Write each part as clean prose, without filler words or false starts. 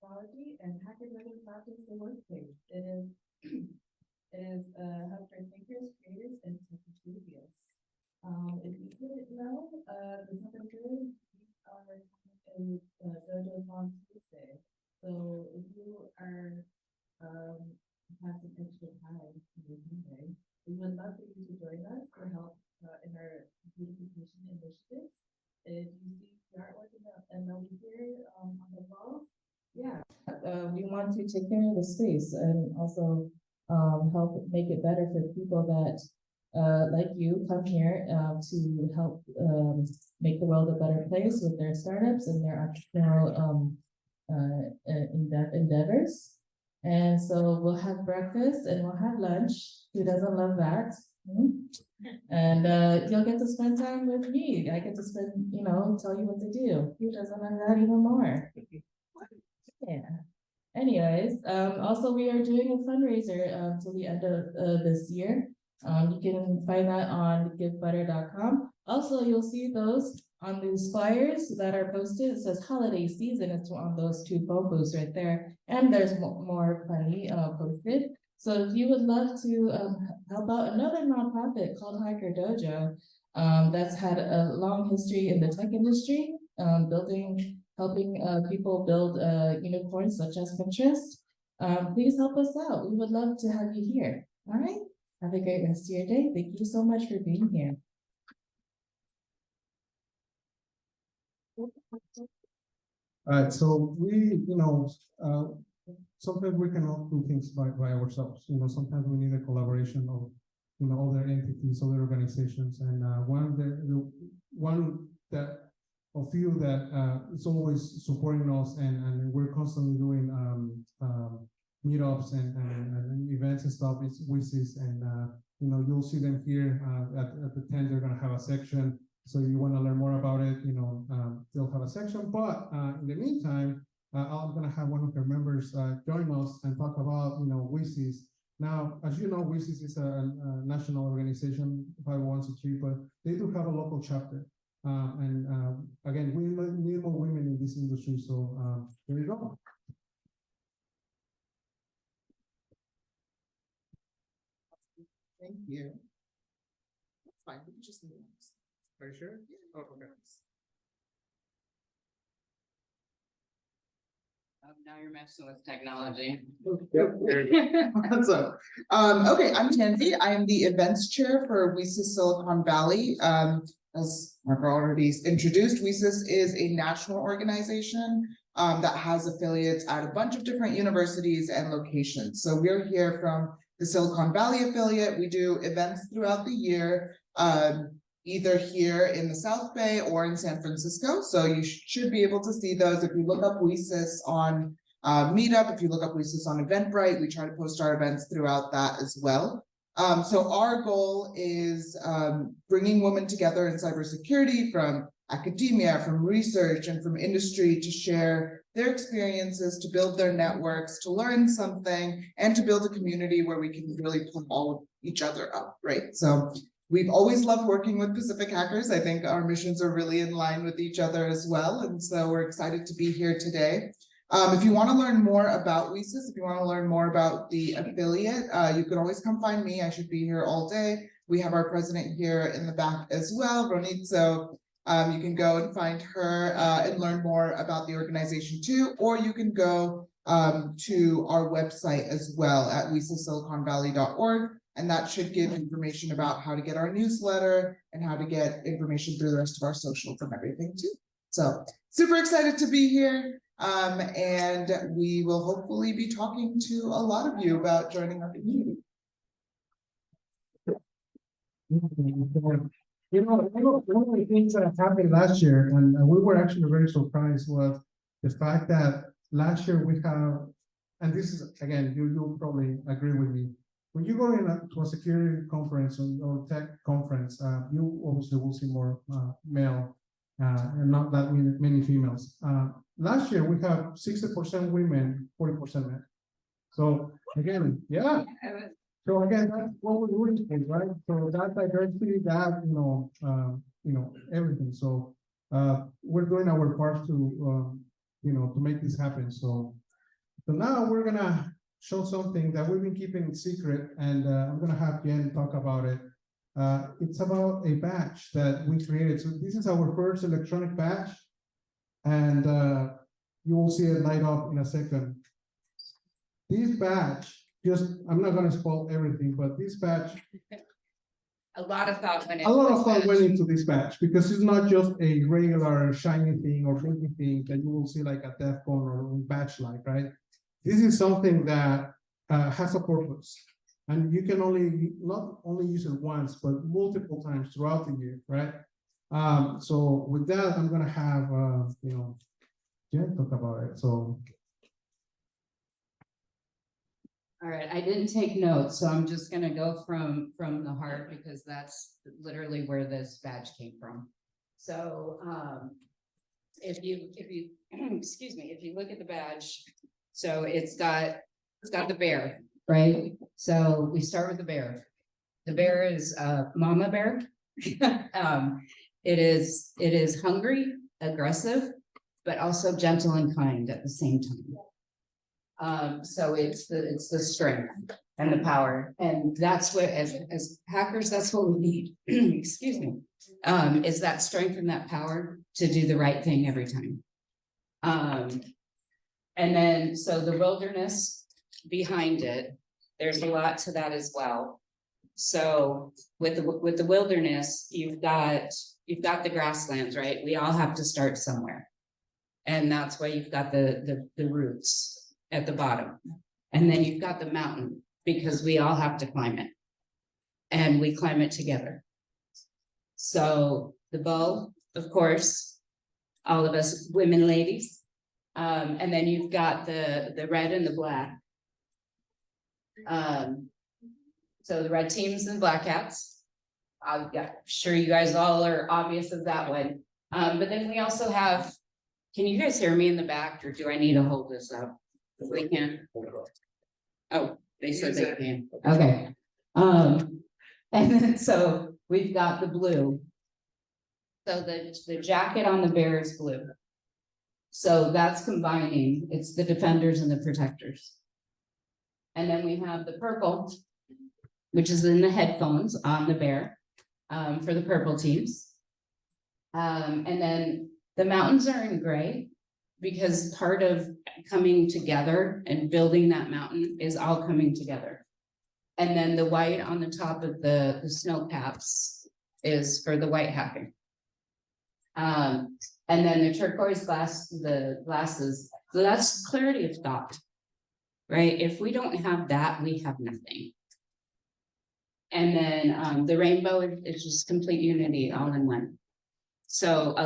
technology and hacker-driven projects in workplace. It is help for thinkers, creators, and tech enthusiasts. If you didn't know, December 3rd, we are in Dojo on Tuesday. So if you are have some extra time this Monday, we would love for you to join us to help in our beautification initiatives. If you see the artwork and over here on the walls, yeah, we want to take care of the space and also help make it better for people that like you come here to help make the world a better place with their startups and their entrepreneurial endeavors. And so we'll have breakfast and we'll have lunch. Who doesn't love that? And you'll get to spend time with me. I get to spend, tell you what to do. Who doesn't love that even more? Yeah. Anyways, also we are doing a fundraiser till the end of this year. You can find that on givebutter.com. Also, you'll see those on these flyers that are posted. It says holiday season. It's on those two phone booths right there. And there's more plenty posted. So if you would love to help out another nonprofit called Hacker Dojo, that's had a long history in the tech industry, helping people build unicorns such as Pinterest, please help us out. We would love to have you here. All right. Have a great rest of your day. Thank you so much for being here. All right, so we, sometimes we cannot do things by ourselves. Sometimes we need a collaboration of, other entities, other organizations, and one that of you that is always supporting us, and we're constantly doing meetups and events and stuff. It's WISIS, and you'll see them here at the tent. They're gonna have a section. So you want to learn more about it, they'll have a section. But in the meantime, I'm going to have one of their members join us and talk about, WISIS. Now, as you know, WISIS is a national organization, 501c3, but they do have a local chapter. Again, we need more women in this industry. So there you go. Thank you. That's fine. We can just move on. Are you sure? Yeah. Oh, okay. Now you're messing with technology. Yep. Awesome. Okay, I'm Tanvi. I am the events chair for WISIS Silicon Valley. As Marco already introduced, WISIS is a national organization that has affiliates at a bunch of different universities and locations. So we're here from the Silicon Valley affiliate. We do events throughout the year, either here in the South Bay or in San Francisco. So you should be able to see those if you look up WISIS on Meetup. If you look up WISIS on Eventbrite, we try to post our events throughout that as well. So our goal is bringing women together in cybersecurity from academia, from research, and from industry to share their experiences, to build their networks, to learn something, and to build a community where we can really pull all of each other up, right? So we've always loved working with Pacific Hackers. I think our missions are really in line with each other as well. And so we're excited to be here today. If you want to learn more about WISIS, if you want to learn more about the affiliate, you can always come find me. I should be here all day. We have our president here in the back as well, Ronit. So you can go and find her and learn more about the organization too, or you can go to our website as well at wisissiliconvalley.org. And that should give information about how to get our newsletter and how to get information through the rest of our socials and everything too. So super excited to be here. And we will hopefully be talking to a lot of you about joining our community. One of the things that happened last year, and we were actually very surprised, was the fact that last year we have, and this is, again, you'll probably agree with me, when you go to a security conference or tech conference, you obviously will see more male and not that many females. Last year we have 60% women, 40% men. So again, yeah. So again, that's what we're doing, right? So that diversity, that everything. So we're doing our part to to make this happen. So So now we're gonna show something that we've been keeping secret, and I'm gonna have Jen talk about it. It's about a badge that we created. So this is our first electronic badge, and you will see it light up in a second. This badge, I'm not gonna spoil everything, but this badge, A lot of thought went a into lot of this thought badge. went into this badge because it's not just a regular shiny thing or blinky thing that you will see like a DEFCON or badge like, right? This is something that has a purpose, and you can not only use it once, but multiple times throughout the year, right? So with that, I'm gonna have Jen talk about it. So All right, I didn't take notes, so I'm just gonna go from the heart because that's literally where this badge came from. So, if you, excuse me, if you look at the badge, so it's got the bear, right? So we start with the bear. The bear is mama bear. It is hungry, aggressive, but also gentle and kind at the same time. So it's the strength and the power, and that's what, as hackers, that's what we need, excuse me, is that strength and that power to do the right thing every time. And then, so the wilderness behind it, there's a lot to that as well. So with the wilderness, you've got the grasslands, right? We all have to start somewhere. And that's why you've got the roots at the bottom. And then you've got the mountain, because we all have to climb it. And we climb it together. So the bow, of course, all of us women, ladies. And then you've got the red and the black. So the red teams and black hats. I'm sure you guys all are obvious of that one. But then we also have, can you guys hear me in the back, or do I need to hold this up? We can. Oh, they said they can. Okay. And then so we've got the blue. So the jacket on the bear is blue. So that's combining, it's the defenders and the protectors. And then we have the purple, which is in the headphones on the bear, for the purple teams. And then the mountains are in gray, because part of coming together and building that mountain is all coming together. And then the white on the top of the snow caps is for the white hacking. And then the turquoise glasses, so that's clarity of thought, right? If we don't have that, we have nothing. And then the rainbow is just complete unity all in one. So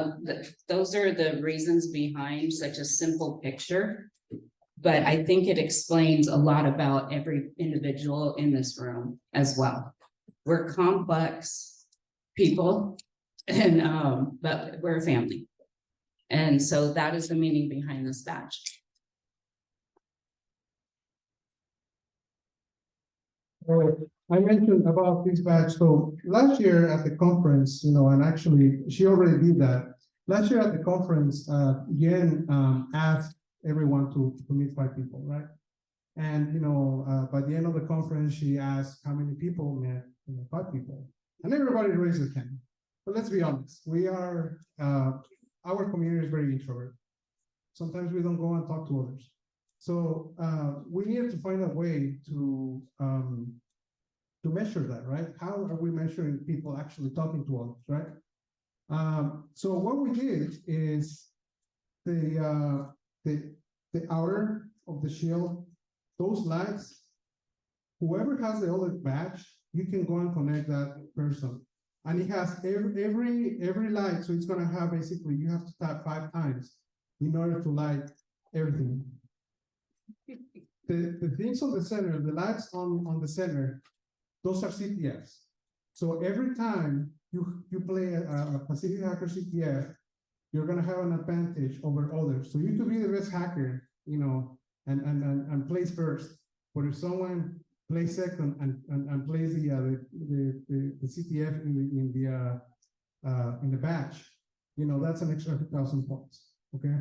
those are the reasons behind such a simple picture. But I think it explains a lot about every individual in this room as well. We're complex people, and but we're a family. And so that is the meaning behind this badge. I mentioned about this badge. So last year at the conference, and actually she already did that. Last year at the conference, Jen asked everyone to meet 5 people, right? And by the end of the conference, she asked how many people met 5 people, and everybody raised their hand. But let's be honest, we are our community is very introverted. Sometimes we don't go and talk to others. So we needed to find a way to measure that, right? How are we measuring people actually talking to others, right? So what we did is the outer of the shield, those lights, whoever has the other badge, you can go and connect that person. And it has every light, so it's gonna have basically, you have to tap 5 times in order to light everything. The things on the center, the lights on the center, those are CTFs. So every time you play a Pacific Hacker CTF, you're gonna have an advantage over others. So you could be the best hacker, and plays first. But if someone plays second and plays the CTF in the batch, that's an extra 2,000 points. Okay.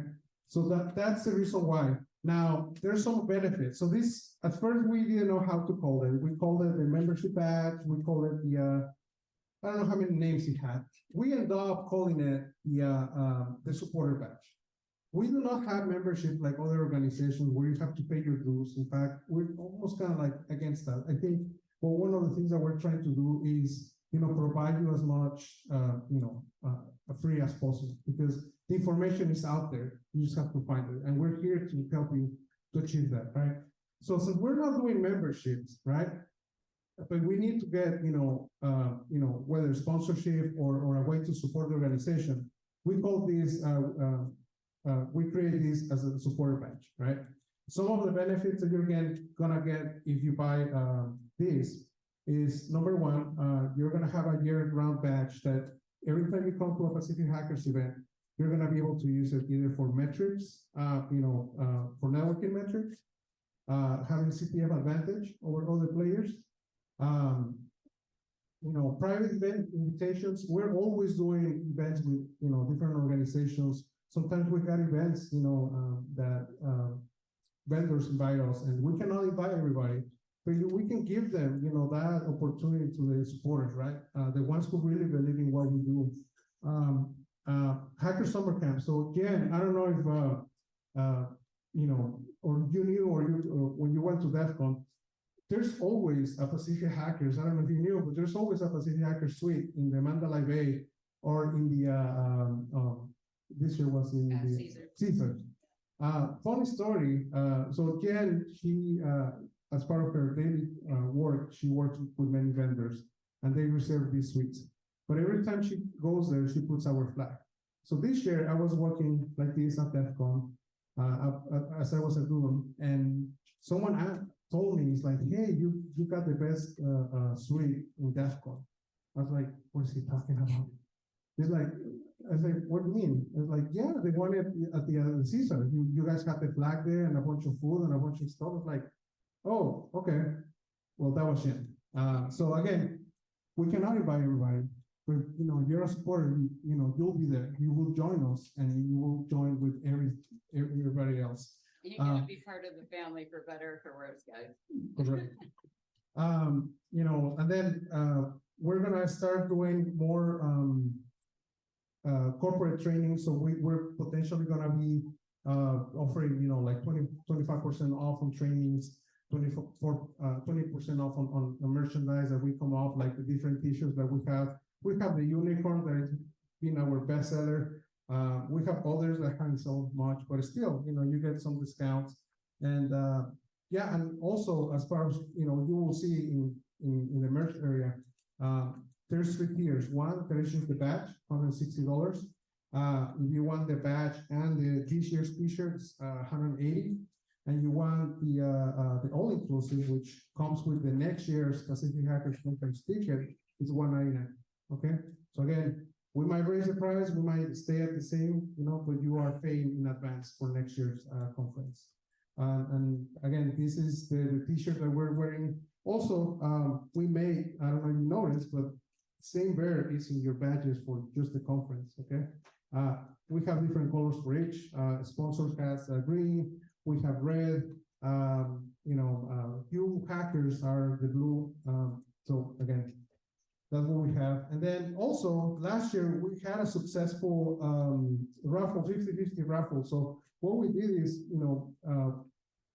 So that's the reason why. Now, there's some benefits. So this, at first, we didn't know how to call it. We called it the membership badge. We called it I don't know how many names it had. We ended up calling it the supporter badge. We do not have membership like other organizations where you have to pay your dues. In fact, we're almost kind of like against that. I think, well, one of the things that we're trying to do is, provide you as much, free as possible, because the information is out there. You just have to find it, and we're here to help you to achieve that, right? So since we're not doing memberships, right? But we need to get, whether sponsorship or a way to support the organization. We call this, we create this as a supporter badge, right? Some of the benefits that you're gonna get if you buy this is, number one, you're gonna have a year-round badge that every time you come to a Pacific Hackers event, you're gonna be able to use it either for metrics, for networking metrics, having CPF advantage over other players. Private event invitations. We're always doing events with, different organizations. Sometimes we got events, that vendors invite us, and we cannot invite everybody, but we can give them, that opportunity to the supporters, right? The ones who really believe in what we do. Hacker Summer Camp. So again, I don't know if, or you knew, or when you went to DEF CON, there's always a Pacific Hackers. I don't know if you knew, but there's always a Pacific Hackers suite in the Mandalay Bay or in the, this year was in the Caesar. Funny story. So Jen, she, as part of her daily work, she works with many vendors, and they reserve these suites. But every time she goes there, she puts our flag. So this year, I was working like this at DEF CON, as I was at Google, and someone told me, it's like, hey, you got the best suite in DEF CON. I was like, what is he talking about? It's like, I was like, what do you mean? It's like, yeah, they wanted at the Caesar. You guys got the flag there and a bunch of food and a bunch of stuff. It's like, oh, okay. Well, that was it. So again, we cannot invite everybody, but if you're a supporter, you'll be there. You will join us, and you will join with everybody else. You're gonna be part of the family for better or for worse, guys. Correct. And then we're gonna start doing more corporate training. So we're potentially gonna be offering, like 25% off on trainings, 20% off on merchandise that we come up, like the different t-shirts that we have. We have the unicorn that has been our bestseller. We have others that haven't sold much, but still, you get some discounts. And and also as far as, you will see in the merch area, there's 3 tiers. One, there is just the badge, $160. If you want the badge and this year's t-shirts, $180. And you want the all-inclusive, which comes with the next year's Pacific Hackers Conference ticket, is $199. Okay, so again, we might raise the price, we might stay at the same, but you are paying in advance for next year's conference. And again, this is the t-shirt that we're wearing. Also, we made, I don't know if you noticed, but same bear is in your badges for just the conference. Okay, we have different colors for each. Sponsors has green, we have red. You hackers are the blue. So again, that's what we have. And then also last year we had a successful raffle, 50-50 raffle. So what we did is,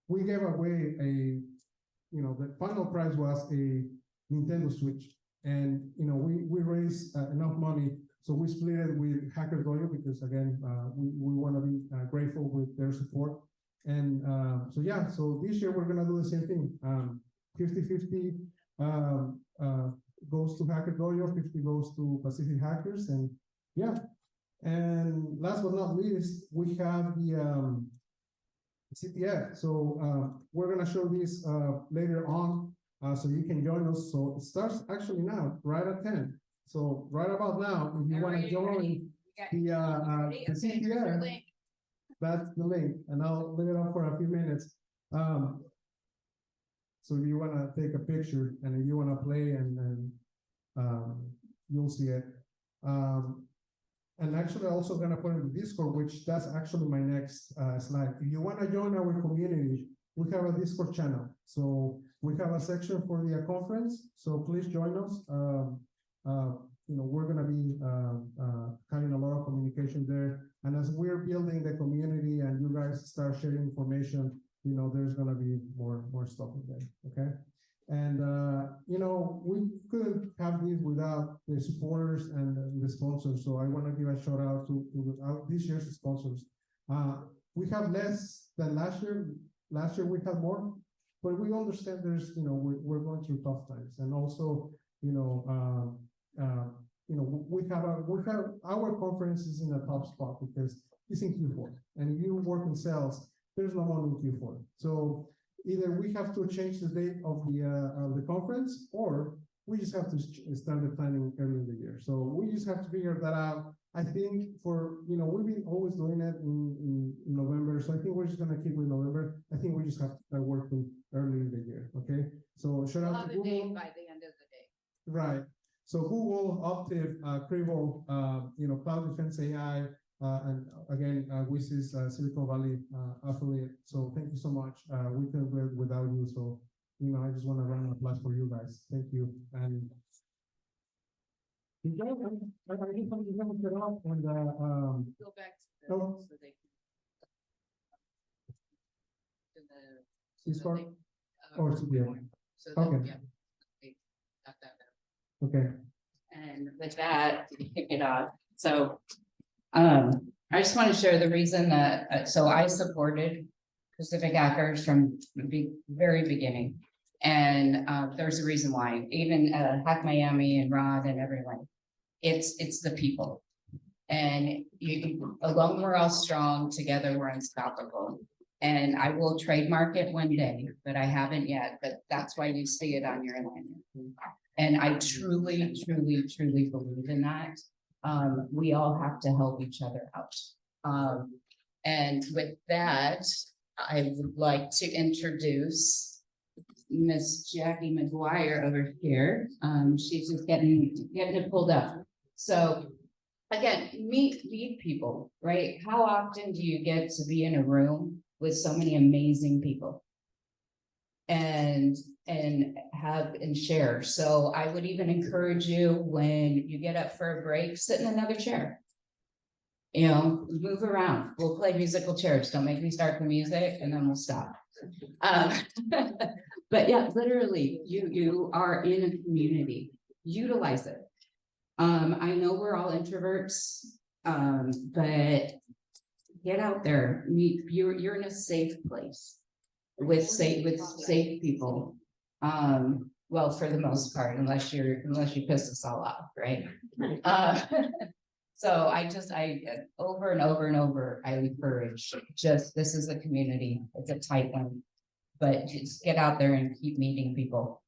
we gave away the final prize was a Nintendo Switch. And, we raised enough money. So we split it with Hacker Dojo because again, we want to be grateful with their support. And so this year we're going to do the same thing. 50-50 goes to Hacker Dojo, 50 goes to Pacific Hackers. And and last but not least, we have the CPF. So we're going to show this later on, so you can join us. So it starts actually now, right at 10. So right about now, if you want to join the CPF, that's the link, and I'll leave it up for a few minutes. So if you want to take a picture and if you want to play, and you'll see it. And actually also gonna put in the Discord, which that's actually my next slide. If you wanna join our community, we have a Discord channel. So we have a section for the conference, so please join us. We're gonna be having a lot of communication there. And as we're building the community and you guys start sharing information, there's gonna be more stuff in there, okay? And, we couldn't have this without the supporters and the sponsors. So I want to give a shout out to this year's sponsors. We have less than last year. Last year we had more, but we understand there's, we're going through tough times. And also, we have our conference is in a top spot because it's in Q4. And if you work in sales, there's no money in Q4. So either we have to change the date of the conference, or we just have to start the planning early in the year. So we just have to figure that out. I think we've been always doing it in November. So I think we're just gonna keep with November. I think we just have to start working early in the year. Okay. So shout out to Google. By the end of the day. Right. So Google, Optiv, Crivo, Cloud Defense AI, and again, WISIS Silicon Valley affiliate. So thank you so much. We couldn't do it without you. So, I just want to run an applause for you guys. Thank you. And I just want to get off on the Go back to Oh. so they can. Discord they, or CBO. So Okay. that, yeah. They got that better. Okay. And with that, to kick it off, so. I just want to share the reason that, so I supported Pacific Hackers from the very beginning. And there's a reason why, even Hack Miami and Rod and everyone, it's the people. And alone we're all strong, together we're unstoppable. And I will trademark it one day, but I haven't yet, but that's why you see it on your alignment. And I truly, truly, truly believe in that. We all have to help each other out. And with that, I would like to introduce Miss Jackie McGuire over here. She's just getting it pulled up. So again, meet people, right? How often do you get to be in a room with so many amazing people? And share. So I would even encourage you, when you get up for a break, sit in another chair. Move around. We'll play musical chairs. Don't make me start the music and then we'll stop. But yeah, literally, you are in a community. Utilize it. I know we're all introverts, but get out there. You're in a safe place with safe people. Well, for the most part, unless you piss us all off, right? So I over and over and over, I encourage, this is a community, it's a tight one, but just get out there and keep meeting people.